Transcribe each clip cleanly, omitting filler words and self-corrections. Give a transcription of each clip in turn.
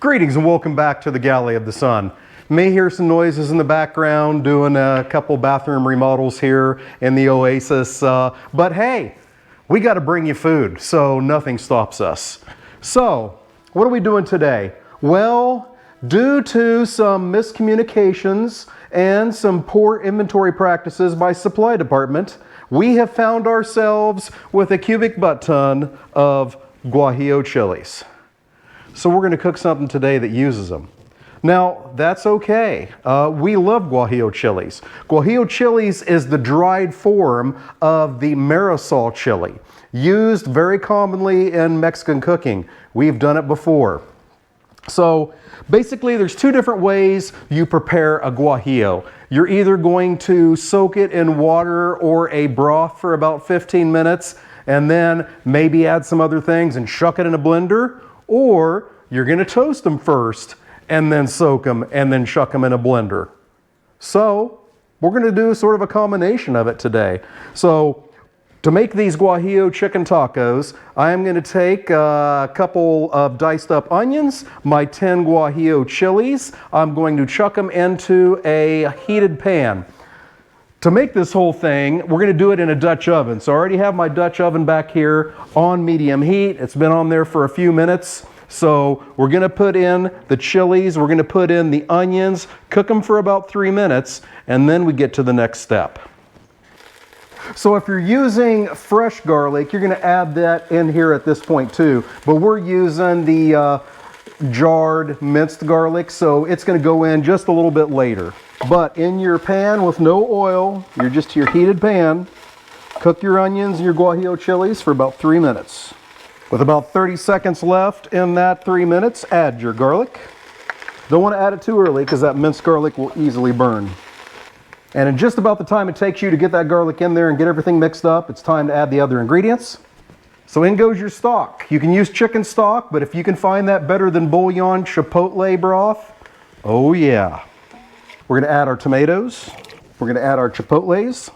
Greetings and welcome back to the Galley of the Sun. May hear some noises in the background, doing a couple bathroom remodels here in the Oasis, but hey, we got to bring you food, so nothing stops us. So, what are we doing today? Well, due to some miscommunications and some poor inventory practices by supply department, we have found ourselves with a cubic butt ton of Guajillo chilies. So we're going to cook something today that uses them. Now, that's okay. We love Guajillo chilies. Guajillo chilies is the dried form of the Marisol chili, used very commonly in Mexican cooking. We've done it before. So basically, there's two different ways you prepare a Guajillo. You're either going to soak it in water or a broth for about 15 minutes, and then maybe add some other things and shuck it in a blender, or you're going to toast them first and then soak them and then shuck them in a blender. So we're going to do sort of a combination of it today. So to make these Guajillo chicken tacos, I am going to take a couple of diced up onions, my 10 Guajillo chilies. I'm going to chuck them into a heated pan. To make this whole thing, we're going to do it in a Dutch oven. So I already have my Dutch oven back here on medium heat. It's been on there for a few minutes. So we're going to put in the chilies, we're going to put in the onions, cook them for about 3 minutes, and then we get to the next step. So if you're using fresh garlic, you're going to add that in here at this point too. But we're using the jarred minced garlic, so it's going to go in just a little bit later. But in your pan with no oil, you're just your heated pan, cook your onions and your Guajillo chilies for about 3 minutes. With about 30 seconds left in that 3 minutes, add your garlic. Don't want to add it too early because that minced garlic will easily burn. And in just about the time it takes you to get that garlic in there and get everything mixed up, it's time to add the other ingredients. So in goes your stock. You can use chicken stock, but if you can find that better than bouillon chipotle broth, oh yeah. We're going to add our tomatoes, we're going to add our chipotles,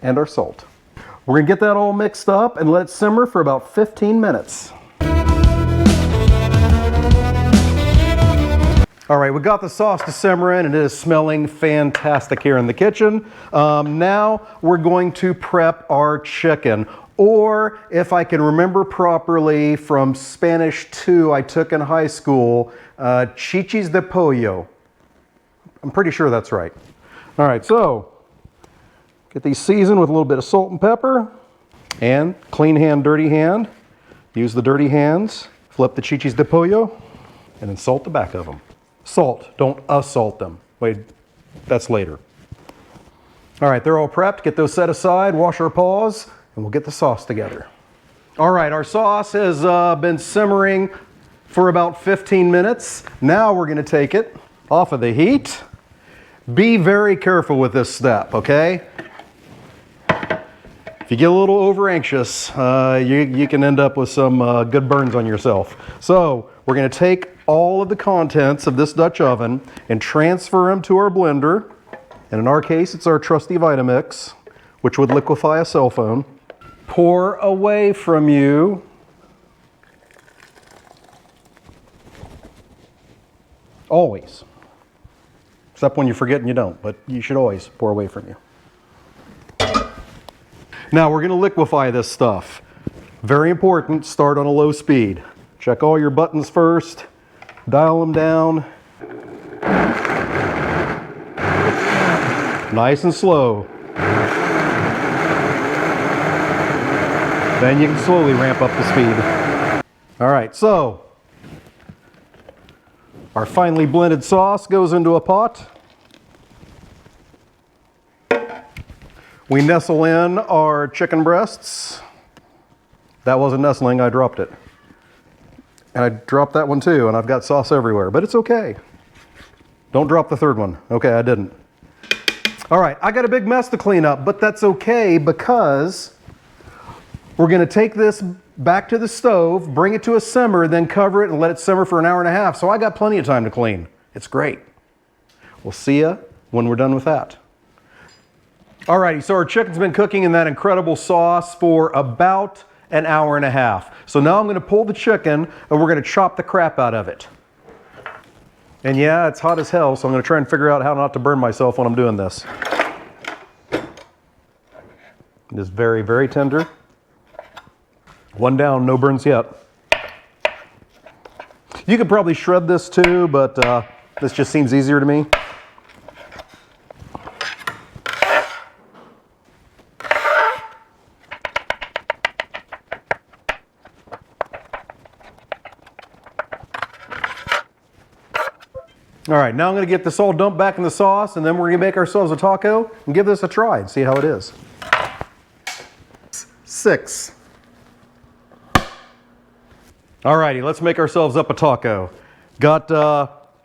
and our salt. We're going to get that all mixed up and let it simmer for about 15 minutes. All right, we got the sauce to simmer in and it is smelling fantastic here in the kitchen. Now we're going to prep our chicken. Or if I can remember properly from Spanish 2 I took in high school, chichis de pollo. I'm pretty sure that's right. All right, so get these seasoned with a little bit of salt and pepper, and clean hand, dirty hand. Use the dirty hands, flip the chichis de pollo, and then salt the back of them. Salt, don't assault them. Wait, that's later. All right, they're all prepped. Get those set aside, wash our paws, and we'll get the sauce together. All right, our sauce has been simmering for about 15 minutes. Now we're gonna take it off of the heat. Be very careful with this step, okay? If you get a little over anxious, you can end up with some good burns on yourself. So we're going to take all of the contents of this Dutch oven and transfer them to our blender. And in our case, it's our trusty Vitamix, which would liquefy a cell phone. Pour away from you. Always. Except when you forget and you don't, but you should always pour away from you. Now we're going to liquefy this stuff. Very important, start on a low speed. Check all your buttons first, dial them down. Nice and slow. Then you can slowly ramp up the speed. All right, so our finely blended sauce goes into a pot. We nestle in our chicken breasts. That wasn't nestling, I dropped it. And I dropped that one too, and I've got sauce everywhere, but it's okay. Don't drop the third one. Okay, I didn't. All right, I got a big mess to clean up, but that's okay because we're gonna take this back to the stove, bring it to a simmer, then cover it and let it simmer for an hour and a half. So I got plenty of time to clean. It's great. We'll see ya when we're done with that. Alrighty, so our chicken's been cooking in that incredible sauce for about an hour and a half. So now I'm going to pull the chicken and we're going to chop the crap out of it. And yeah, it's hot as hell, so I'm gonna try and figure out how not to burn myself when I'm doing this. It is very, very tender. One down, no burns yet. You could probably shred this too, but this just seems easier to me. All right, now I'm gonna get this all dumped back in the sauce, and then we're gonna make ourselves a taco and give this a try and see how it is. 6. All righty, let's make ourselves up a taco. Got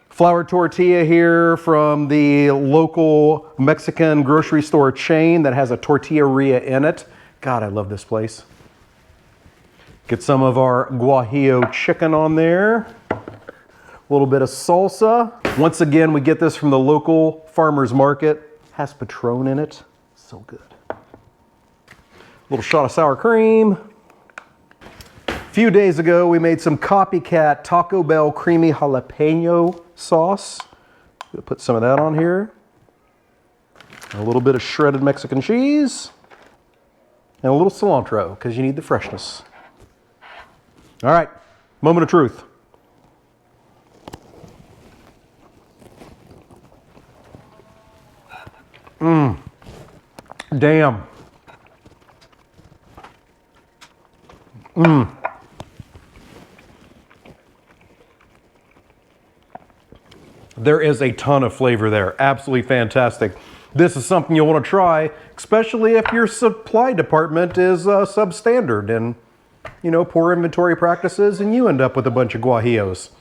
flour tortilla here from the local Mexican grocery store chain that has a tortilleria in it. God, I love this place. Get some of our Guajillo chicken on there. A little bit of salsa. Once again, we get this from the local farmer's market. Has Patron in it. So good. A little shot of sour cream. A few days ago, we made some copycat Taco Bell creamy jalapeno sauce. Gonna put some of that on here. A little bit of shredded Mexican cheese. And a little cilantro, because you need the freshness. All right, moment of truth. Damn. There is a ton of flavor there. Absolutely fantastic. This is something you'll want to try, especially if your supply department is substandard and, you know, poor inventory practices, and you end up with a bunch of guajillos.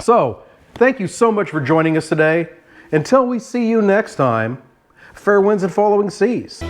So, thank you so much for joining us today. Until we see you next time, fair winds and following seas.